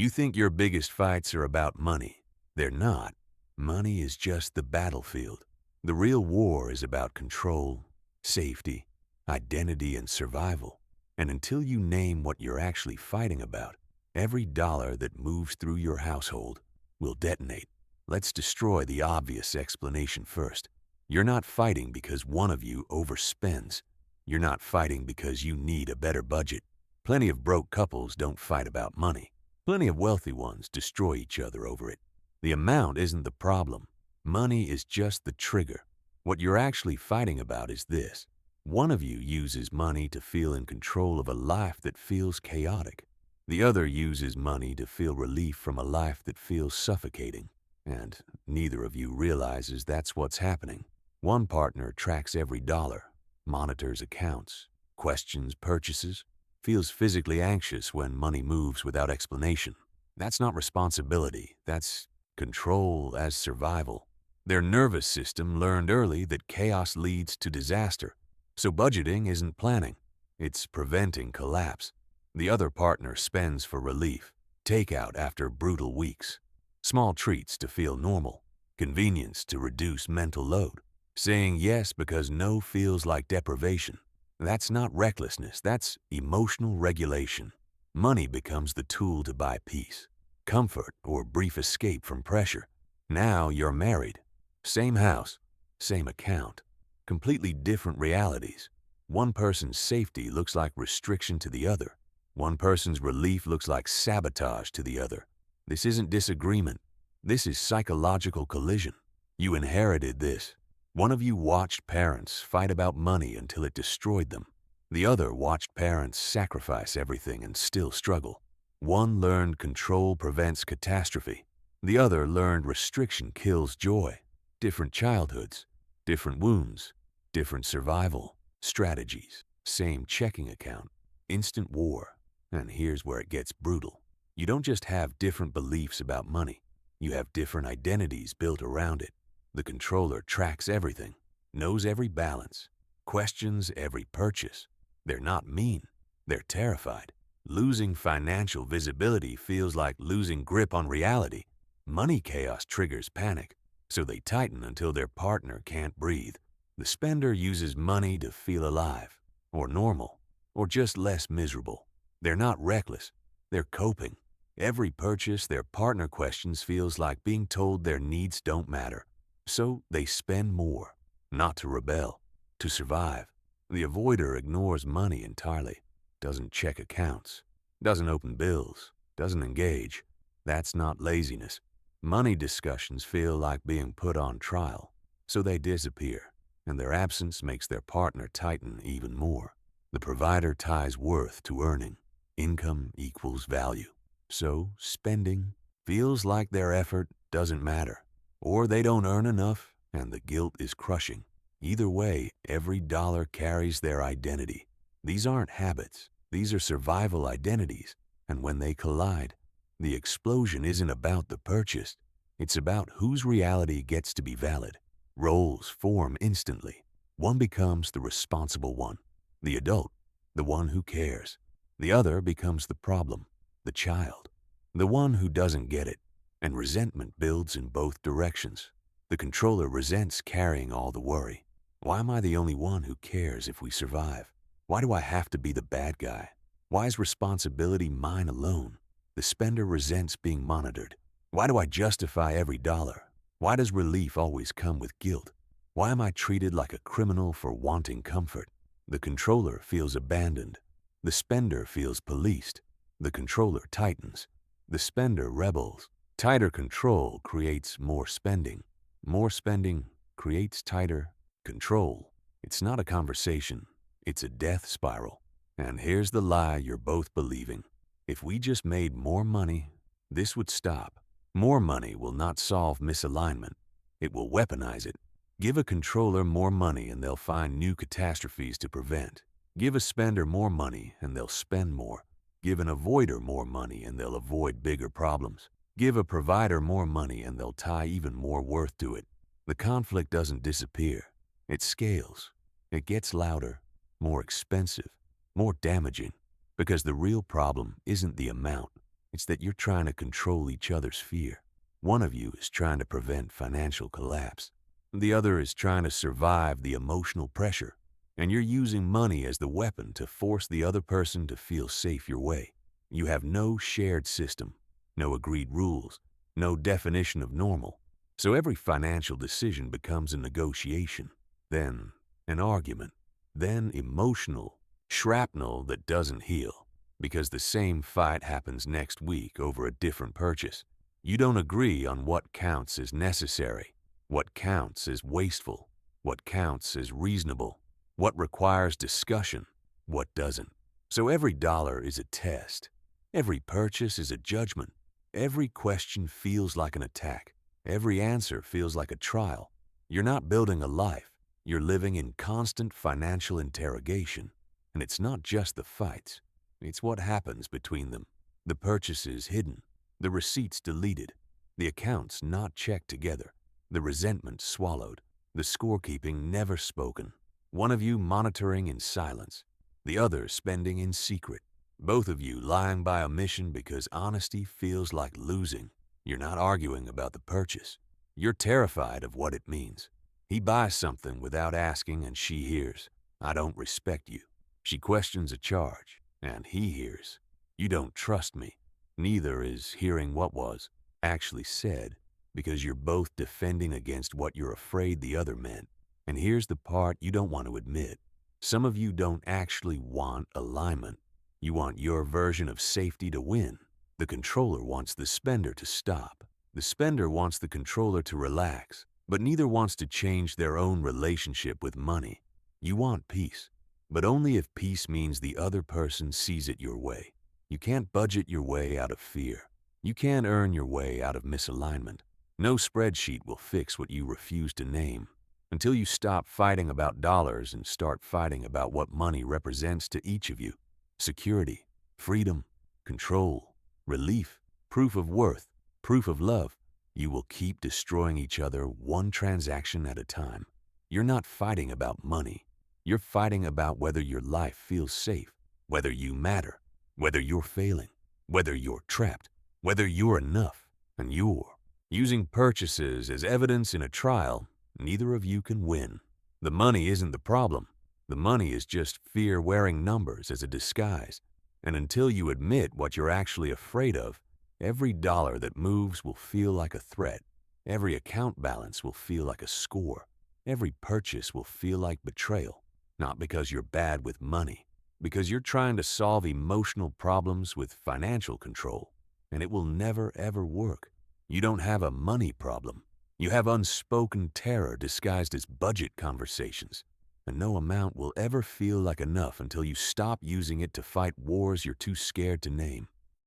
You think your biggest fights are about money. They're not. Money is just the battlefield. The real war is about control, safety, identity, and survival. And until you name what you're actually fighting about, every dollar that moves through your household will detonate. Let's destroy the obvious explanation first. You're not fighting because one of you overspends. You're not fighting because you need a better budget. Plenty of broke couples don't fight about money. Plenty of wealthy ones destroy each other over it. The amount isn't the problem. Money is just the trigger. What you're actually fighting about is this. One of you uses money to feel in control of a life that feels chaotic. The other uses money to feel relief from a life that feels suffocating. And neither of you realizes that's what's happening. One partner tracks every dollar, monitors accounts, questions purchases, feels physically anxious when money moves without explanation. That's not responsibility, that's control as survival. Their nervous system learned early that chaos leads to disaster. So budgeting isn't planning, it's preventing collapse. The other partner spends for relief, takeout after brutal weeks, small treats to feel normal, convenience to reduce mental load, saying yes because no feels like deprivation. That's not recklessness, that's emotional regulation. Money becomes the tool to buy peace, comfort, or brief escape from pressure. Now you're married. Same house, same account, completely different realities. One person's safety looks like restriction to the other. One person's relief looks like sabotage to the other. This isn't disagreement. This is psychological collision. You inherited this. One of you watched parents fight about money until it destroyed them. The other watched parents sacrifice everything and still struggle. One learned control prevents catastrophe. The other learned restriction kills joy. Different childhoods, different wounds, different survival strategies. Same checking account, instant war. And here's where it gets brutal. You don't just have different beliefs about money. You have different identities built around it. The controller tracks everything, knows every balance, questions every purchase. They're not mean, they're terrified. Losing financial visibility feels like losing grip on reality. Money chaos triggers panic, so they tighten until their partner can't breathe. The spender uses money to feel alive, or normal, or just less miserable. They're not reckless, they're coping. Every purchase their partner questions feels like being told their needs don't matter. So they spend more, not to rebel, to survive. The avoider ignores money entirely, doesn't check accounts, doesn't open bills, doesn't engage. That's not laziness. Money discussions feel like being put on trial, so they disappear, and their absence makes their partner tighten even more. The provider ties worth to earning. Income equals value. So spending feels like their effort doesn't matter. Or they don't earn enough, and the guilt is crushing. Either way, every dollar carries their identity. These aren't habits. These are survival identities. And when they collide, the explosion isn't about the purchase. It's about whose reality gets to be valid. Roles form instantly. One becomes the responsible one, the adult, the one who cares. The other becomes the problem, the child, the one who doesn't get it. And resentment builds in both directions. The controller resents carrying all the worry. Why am I the only one who cares if we survive? Why do I have to be the bad guy? Why is responsibility mine alone? The spender resents being monitored. Why do I justify every dollar? Why does relief always come with guilt? Why am I treated like a criminal for wanting comfort? The controller feels abandoned. The spender feels policed. The controller tightens. The spender rebels. Tighter control creates more spending. More spending creates tighter control. It's not a conversation. It's a death spiral. And here's the lie you're both believing. If we just made more money, this would stop. More money will not solve misalignment. It will weaponize it. Give a controller more money and they'll find new catastrophes to prevent. Give a spender more money and they'll spend more. Give an avoider more money and they'll avoid bigger problems. Give a provider more money and they'll tie even more worth to it. The conflict doesn't disappear. It scales. It gets louder, more expensive, more damaging, because the real problem isn't the amount. It's that you're trying to control each other's fear. One of you is trying to prevent financial collapse. The other is trying to survive the emotional pressure. And you're using money as the weapon to force the other person to feel safe your way. You have no shared system, no agreed rules, no definition of normal. So every financial decision becomes a negotiation, then an argument, then emotional shrapnel that doesn't heal, because the same fight happens next week over a different purchase. You don't agree on what counts as necessary, what counts as wasteful, what counts as reasonable, what requires discussion, what doesn't. So every dollar is a test. Every purchase is a judgment. Every question feels like an attack. Every answer feels like a trial. You're not building a life. You're living in constant financial interrogation. And it's not just the fights. It's what happens between them. The purchases hidden, the receipts deleted, the accounts not checked together, the resentment swallowed, the scorekeeping never spoken. One of you monitoring in silence, the other spending in secret. Both of you lying by omission because honesty feels like losing. You're not arguing about the purchase. You're terrified of what it means. He buys something without asking and she hears, "I don't respect you." She questions a charge and he hears, "You don't trust me." Neither is hearing what was actually said because you're both defending against what you're afraid the other meant. And here's the part you don't want to admit. Some of you don't actually want alignment. You want your version of safety to win. The controller wants the spender to stop. The spender wants the controller to relax, but neither wants to change their own relationship with money. You want peace, but only if peace means the other person sees it your way. You can't budget your way out of fear. You can't earn your way out of misalignment. No spreadsheet will fix what you refuse to name. Until you stop fighting about dollars and start fighting about what money represents to each of you. Security, freedom, control, relief, proof of worth, proof of love. You will keep destroying each other one transaction at a time. You're not fighting about money. You're fighting about whether your life feels safe, whether you matter, whether you're failing, whether you're trapped, whether you're enough. And you're using purchases as evidence in a trial. Neither of you can win. The money isn't the problem. The money is just fear wearing numbers as a disguise. And until you admit what you're actually afraid of, every dollar that moves will feel like a threat. Every account balance will feel like a score. Every purchase will feel like betrayal. Not because you're bad with money, because you're trying to solve emotional problems with financial control. And it will never ever work. You don't have a money problem. You have unspoken terror disguised as budget conversations. And no amount will ever feel like enough until you stop using it to fight wars you're too scared to name.